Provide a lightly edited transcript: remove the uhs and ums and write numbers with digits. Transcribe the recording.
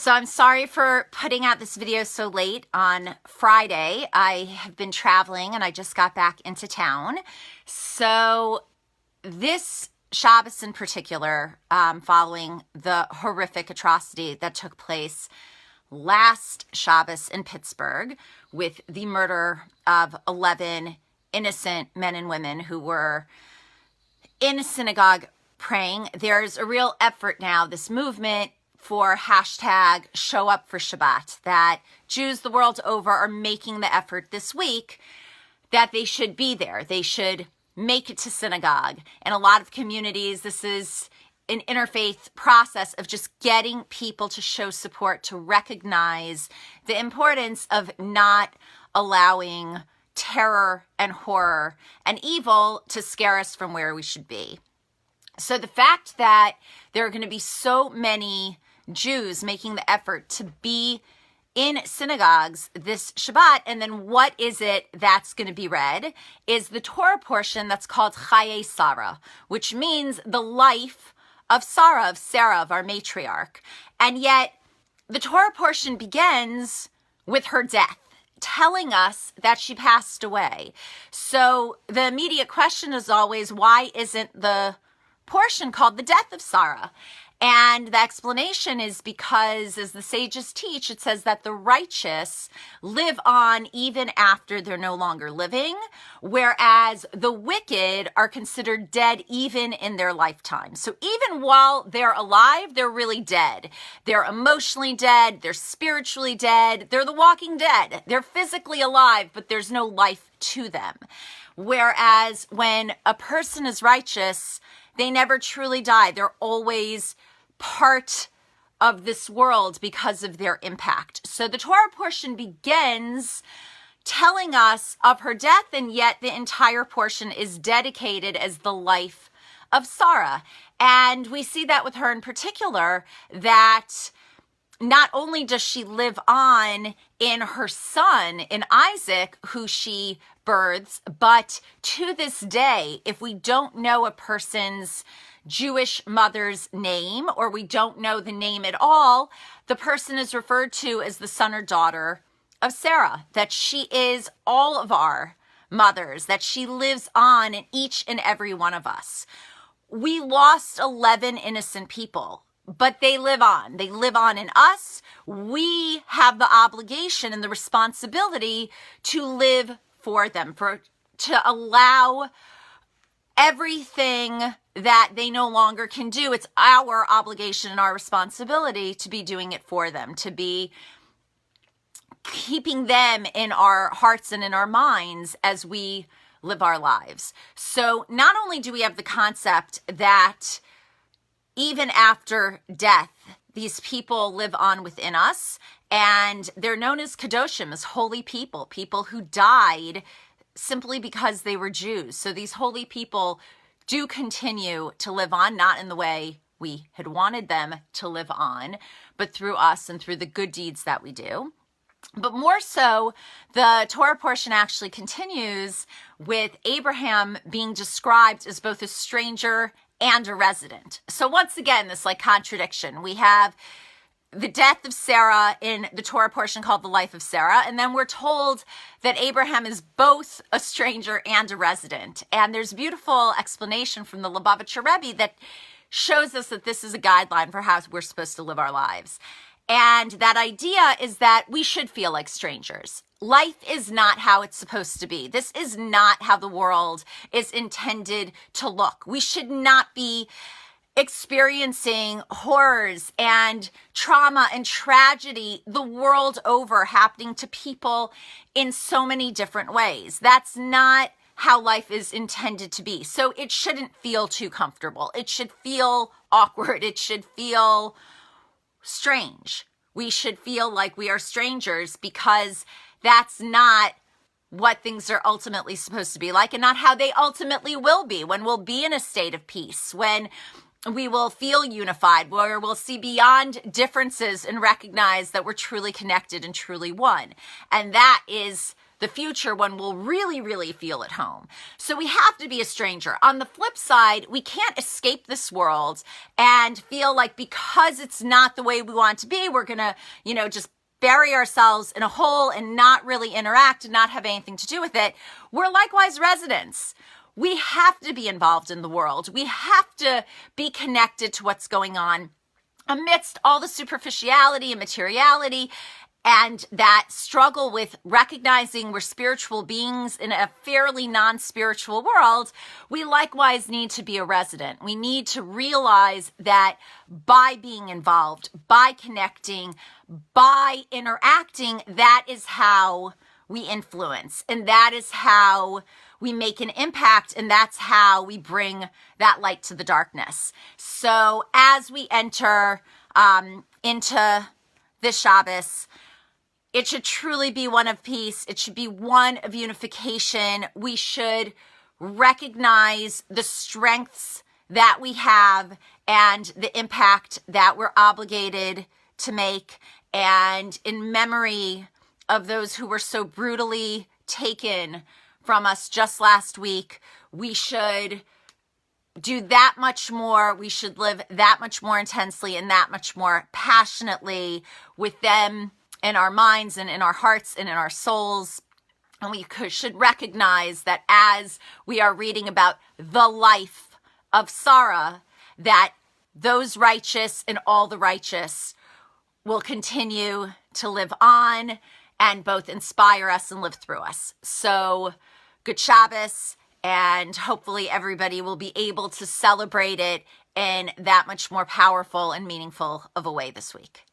So I'm sorry for putting out this video so late on Friday. I have been traveling and I just got back into town. So this Shabbos in particular, following the horrific atrocity that took place last Shabbos in Pittsburgh with the murder of 11 innocent men and women who were in a synagogue praying. There's a real effort now, this movement for hashtag show up for Shabbat, that Jews the world over are making the effort this week that they should be there. They should make it to synagogue. In a lot of communities, this is an interfaith process of just getting people to show support, to recognize the importance of not allowing terror and horror and evil to scare us from where we should be. So the fact that there are going to be so many Jews making the effort to be in synagogues this Shabbat, and then what is it that's going to be read, is the Torah portion that's called Chayei Sarah, which means the life of Sarah, of our matriarch. And yet the Torah portion begins with her death, telling us that she passed away. So the immediate question is always, why isn't the portion called the death of Sarah? And the explanation is because, as the sages teach, it says that the righteous live on even after they're no longer living, whereas the wicked are considered dead even in their lifetime. So even while they're alive, they're really dead. They're emotionally dead, they're spiritually dead, they're the walking dead. They're physically alive, but there's no life to them. Whereas when a person is righteous, they never truly die. They're always part of this world because of their impact. So the Torah portion begins telling us of her death, and yet the entire portion is dedicated as the life of Sarah. And we see that with her in particular, that not only does she live on in her son, in Isaac, who she births, but to this day, if we don't know a person's Jewish mother's name, or we don't know the name at all, the person is referred to as the son or daughter of Sarah, that she is all of our mothers, that she lives on in each and every one of us. We lost 11 innocent people, but they live on. They live on in us. We have the obligation and the responsibility to live for them, to allow everything that they no longer can do. It's our obligation and our responsibility to be doing it for them, to be keeping them in our hearts and in our minds as we live our lives. So not only do we have the concept that even after death, these people live on within us, and they're known as kadoshim, as holy people, people who died simply because they were Jews. So these holy people do continue to live on, not in the way we had wanted them to live on, but through us and through the good deeds that we do. But more so, the Torah portion actually continues with Abraham being described as both a stranger and a resident. So once again, this contradiction. We have the death of Sarah in the Torah portion called the life of Sarah, and then we're told that Abraham is both a stranger and a resident. And there's a beautiful explanation from the Lubavitcher Rebbe that shows us that this is a guideline for how we're supposed to live our lives. And that idea is that we should feel like strangers. Life is not how it's supposed to be. This is not how the world is intended to look. We should not be experiencing horrors and trauma and tragedy the world over happening to people in so many different ways. That's not how life is intended to be. So it shouldn't feel too comfortable. It should feel awkward. It should feel strange. We should feel like we are strangers, because that's not what things are ultimately supposed to be like, and not how they ultimately will be, when we'll be in a state of peace, when we will feel unified, where we'll see beyond differences and recognize that we're truly connected and truly one. And that is the future when we'll really, really feel at home. So we have to be a stranger. On the flip side, we can't escape this world and feel like because it's not the way we want it to be, we're going to, just bury ourselves in a hole and not really interact and not have anything to do with it. We're likewise residents. We have to be involved in the world. We have to be connected to what's going on amidst all the superficiality and materiality and that struggle with recognizing we're spiritual beings in a fairly non-spiritual world. We likewise need to be a resident. We need to realize that by being involved, by connecting, by interacting, that is how we influence, and that is how we make an impact, and that's how we bring that light to the darkness. So as we enter into this Shabbos, it should truly be one of peace. It should be one of unification. We should recognize the strengths that we have and the impact that we're obligated to make. And in memory of those who were so brutally taken from us just last week, we should do that much more. We should live that much more intensely and that much more passionately with them in our minds and in our hearts and in our souls. And we should recognize that as we are reading about the life of Sarah, that those righteous and all the righteous will continue to live on and both inspire us and live through us. So good Shabbos, and hopefully everybody will be able to celebrate it in that much more powerful and meaningful of a way this week.